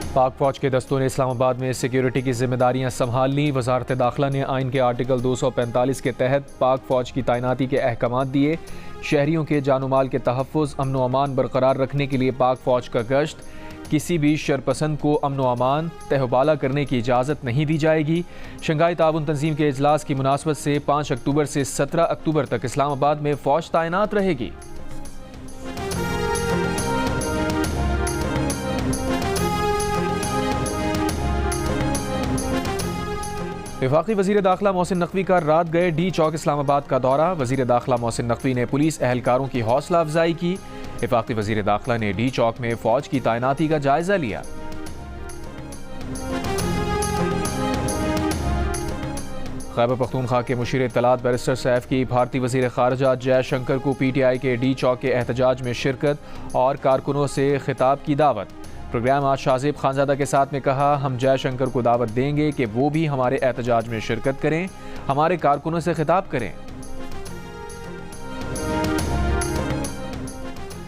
पाक फौज के दस्तों ने इस्लामाबाद में सिक्योरिटी की जिम्मेदारियां संभाल ली। वजारत दाखिला ने आइन के आर्टिकल 245 के तहत पाक फौज की तैनाती के अहकाम दिए। शहरियों के जानमाल के तहफ़्फ़ुज़, अमन व अमान बरकरार रखने के लिए पाक फौज का गश्त। किसी भी शरपसंद को अमन व अमान तहबाला करने की इजाज़त नहीं दी जाएगी। शंघाई ताउन तंजीम के इजलास की मुनासबत से 5 अक्टूबर से 17 अक्टूबर तक इस्लामाबाद में फौज तैनात रहेगी। वफाकी वज़ीर दाखिला मोहसिन नकवी का रात गए डी चौक इस्लामाबाद का दौरा। वज़ीर दाखिला मोहसिन नकवी ने पुलिस एहलकारों की हौसला अफजाई की। वफाकी वज़ीर दाखिला ने डी चौक में फौज की तैनाती का जायजा लिया। खैबर पख्तूनख्वा के मुशीर इत्तलात बैरिस्टर सैफ की भारतीय वज़ीर ख़ारजा जयशंकर को PTI के डी चौक के एहतजाज में शिरकत और कारकुनों से खिताब की दावत। प्रोग्राम आज शाहज़ेब खानज़ादा के साथ में कहा, हम जयशंकर को दावत देंगे कि वो भी हमारे एहतजाज में शिरकत करें, हमारे कारकुनों से खिताब करें।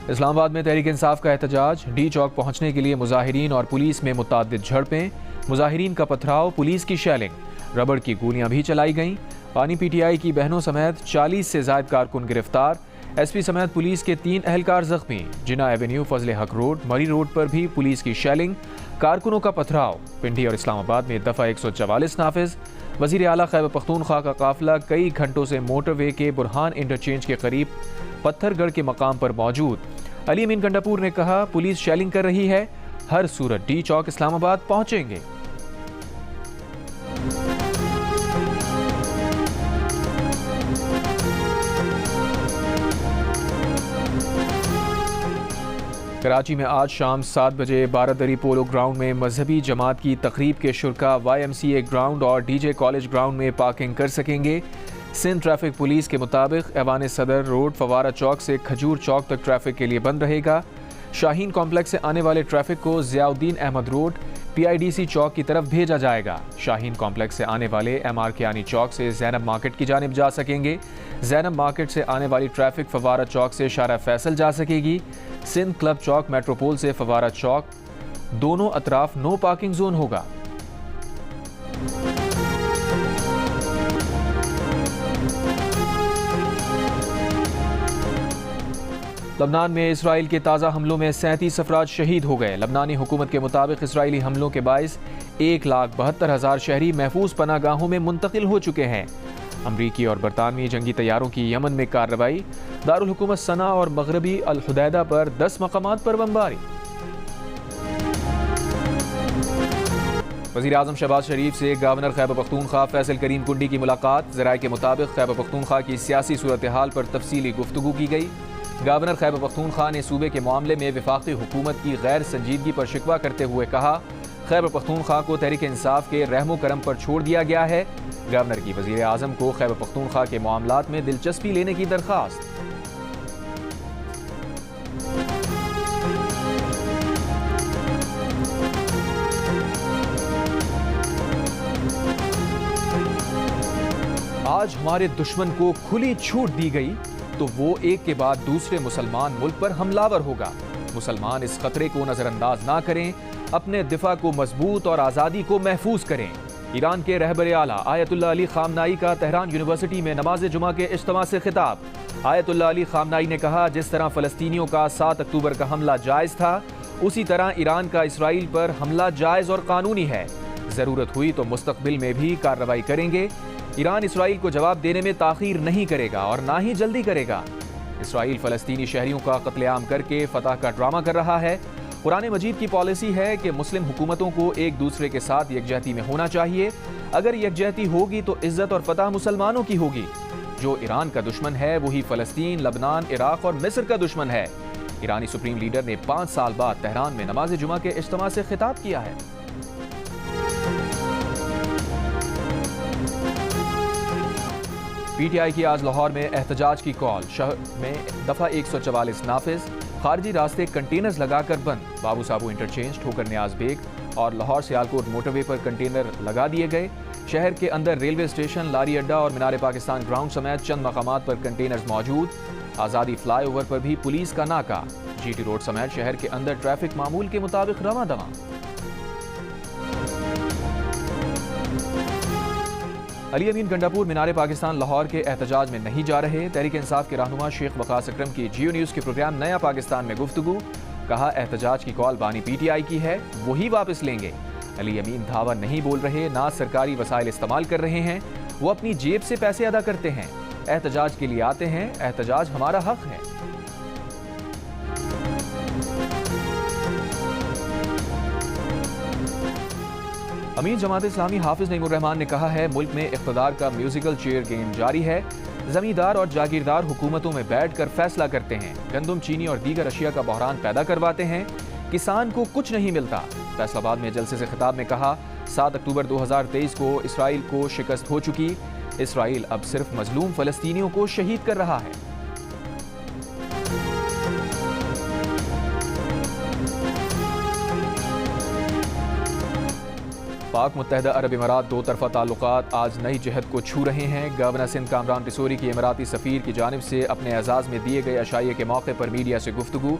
इस्लामाबाद में तहरीक इंसाफ का एहतजाज। डी चौक पहुंचने के लिए मुजाहिरीन और पुलिस में मुतअद्दिद झड़पें। मुजाहिरीन का पथराव, पुलिस की शेलिंग, रबड़ की गोलियां भी चलाई गईं। पानी PTI की बहनों समेत 40 से ज़ायद कारकुन गिरफ्तार। SP समेत पुलिस के 3 एहलकार जख्मी। जिना एवेन्यू, फजले हक रोड, मरी रोड पर भी पुलिस की शेलिंग, कारकुनों का पथराव। पिंडी और इस्लामाबाद में दफ़ा 144 नाफिज। वज़ीर आला खैबर पख्तूनख्वा का काफिला कई घंटों से मोटरवे के बुरहान इंटरचेंज के करीब पत्थरगढ़ के मकाम पर मौजूद। अली अमीन गंडापुर ने कहा, पुलिस शेलिंग कर रही है, हर सूरत डी चौक इस्लामाबाद पहुंचेंगे। कराची में आज शाम 7 बजे बारादरी पोलो ग्राउंड में मजहबी जमात की तकरीब के शुरका YMCA ग्राउंड और DJ कॉलेज ग्राउंड में पार्किंग कर सकेंगे। सिंध ट्रैफिक पुलिस के मुताबिक ऐवान सदर रोड फवारा चौक से खजूर चौक तक ट्रैफिक के लिए बंद रहेगा। शाहीन कॉम्प्लेक्स से आने वाले ट्रैफिक को ज़ियाउद्दीन अहमद रोड PIDC चौक की तरफ भेजा जाएगा। शाहीन कॉम्प्लेक्स से आने वाले MR कियानी चौक से ज़ैनब मार्केट की जानिब जा सकेंगे। ज़ैनब मार्केट से आने वाली ट्रैफिक फवारा चौक से शारा फैसल जा सकेगी। सिंध क्लब चौक मेट्रोपोल से फवारा चौक दोनों अतराफ नो पार्किंग जोन होगा। लबनान में इसराइल के ताज़ा हमलों में 37 अफराद शहीद हो गए। लबनानी हुकूमत के मुताबिक इसराइली हमलों के बाइस 1,72,000 शहरी महफूज पनागाहों में मुंतकिल हो चुके हैं। अमरीकी और बरतानवी जंगी तैयारों की यमन में कार्रवाई। दारुल हुकूमत सना और मगरबी अल हुदैदा पर 10 मकामात पर बमबारी। वज़ीर आज़म शहबाज शरीफ से गवर्नर खैबर पख्तूनख्वा फैसल करीम कुंडी की मुलाकात। ज़राए के मुताबिक खैबर पख्तूनख्वा की सियासी सूरत हाल पर तफसीली गुफ्तगू की गई। गवर्नर खैबर पख्तूनख्वा ने सूबे के मामले में वफाकी हुकूमत की गैर संजीदगी पर शिकवा करते हुए कहा, खैबर पख्तूनख्वा को तहरीक इंसाफ के रहमो करम पर छोड़ दिया गया है। गवर्नर की वज़ीर आज़म को खैबर पख्तूनख्वा के मामलात में दिलचस्पी लेने की दरख्वास्त। आज हमारे दुश्मन को खुली छूट दी गई तो वो एक के बाद दूसरे मुसलमान मुल्क पर हमलावर होगा। मुसलमान इस खतरे को नजरअंदाज ना करें, अपने दिफा को मजबूत और आज़ादी को महफूज करें। ईरान के रहबर आला आयतुल्लाह अली खामनाई का तेहरान यूनिवर्सिटी में नमाज जुमा के इज्तिमा से खिताब। आयतुल्लाह अली खामनाई ने कहा, जिस तरह फ़लस्तीनियों का 7 अक्टूबर का हमला जायज़ था, उसी तरह ईरान का इसराइल पर हमला जायज़ और कानूनी है। ज़रूरत हुई तो मुस्तक़बिल में भी कार्रवाई करेंगे। ईरान इसराइल को जवाब देने में ताख़ीर नहीं करेगा और ना ही जल्दी करेगा। इसराइल फ़लस्तीनी शहरियों का कत्लेआम करके फ़तह का ड्रामा कर रहा है। कुरान मजीद की पॉलिसी है कि मुस्लिम हुकूमतों को एक दूसरे के साथ यकजहती में होना चाहिए। अगर यकजहती होगी तो इज्जत और फतह मुसलमानों की होगी। जो ईरान का दुश्मन है वही फ़लस्तीन, लबनान, इराक़ और मिस्र का दुश्मन है। ईरानी सुप्रीम लीडर ने 5 साल बाद तेहरान में नमाज जुमा के इज्तिमा से खिताब किया है। PTI की आज लाहौर में एहतजाज की कॉल। शहर में दफ़ा 144 नाफिज। खारजी रास्ते कंटेनर्स लगाकर बंद। बाबू साबू इंटरचेंज, ठोकर न्याज बेग और लाहौर सियालकोट मोटरवे पर कंटेनर लगा दिए गए। शहर के अंदर रेलवे स्टेशन, लारी अड्डा और मीनार पाकिस्तान ग्राउंड समेत चंद मकामात पर कंटेनर्स मौजूद। आज़ादी फ्लाईओवर पर भी पुलिस का नाका। GT रोड समेत शहर के अंदर ट्रैफिक मामूल के मुताबिक रवां दवां। अली अमीन गंडापुर मीनार पाकिस्तान लाहौर के एहतजाज में नहीं जा रहे। तहरीक इंसाफ के रहनुमा शेख वकास अकरम की जियो न्यूज़ के प्रोग्राम नया पाकिस्तान में गुफ्तगू। कहा एहतजाज की कॉल बानी PTI की है, वही वापस लेंगे। अली अमीन धावा नहीं बोल रहे, ना सरकारी वसाइल इस्तेमाल कर रहे हैं, वो अपनी जेब से पैसे अदा करते हैं। एहतजाज के लिए आते हैं, एहतजाज हमारा हक है। अमीर जमात इस्लामी हाफिज नईमुर रहमान ने कहा है मुल्क में इख्तिदार का म्यूजिकल चेयर गेम जारी है। जमींदार और जागीरदार हुकूमतों में बैठकर फैसला करते हैं, गंदम, चीनी और दीगर अशिया का बहरान पैदा करवाते हैं, किसान को कुछ नहीं मिलता। फैसलाबाद में जलसे से खिताब में कहा 7 अक्टूबर 2023 को इसराइल को शिकस्त हो चुकी, इसराइल अब सिर्फ मजलूम फलस्तीनियों को शहीद कर रहा है। पाक मुत्तहदा अरब इमारात दो तरफा ताल्लुकात आज नई जहत को छू रहे हैं। गवर्नर सिंध कामरान रिसोरी की इमाराती सफ़ीर की जानिब से अपने एजाज़ में दिए गए अशाइये के मौके पर मीडिया से गुफ्तगू।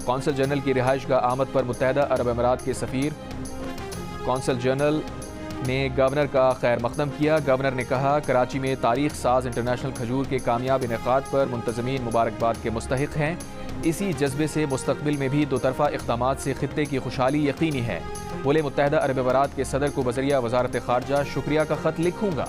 कौंसल जनरल की रिहाइश का आमद पर मुत्तहदा अरब इमारात के सफ़ीर कौंसल जनरल ने गवर्नर का खैर मकदम किया। गवर्नर ने कहा कराची में तारीख साज इंटरनेशनल खजूर के कामयाब इनेकाद पर मुंतज़मीन मुबारकबाद के मुस्तहिक हैं। इसी जज्बे से मुस्तकबिल में भी दो तरफा इक़दामात से खित्ते की खुशहाली यकीनी है। बोले मुत्तहदा अरब इमारात के सदर को बज़रिया वज़ारत ख़ारजा शुक्रिया का ख़त लिखूंगा।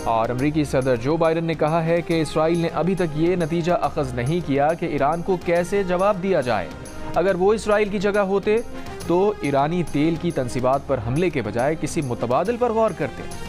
और अमरीकी सदर जो बाइडन ने कहा है कि इसराइल ने अभी तक ये नतीजा अखज़ नहीं किया कि ईरान को कैसे जवाब दिया जाए। अगर वो इसराइल की जगह होते तो ईरानी तेल की तंसीबात पर हमले के बजाय किसी मुतबादिल पर गौर करते।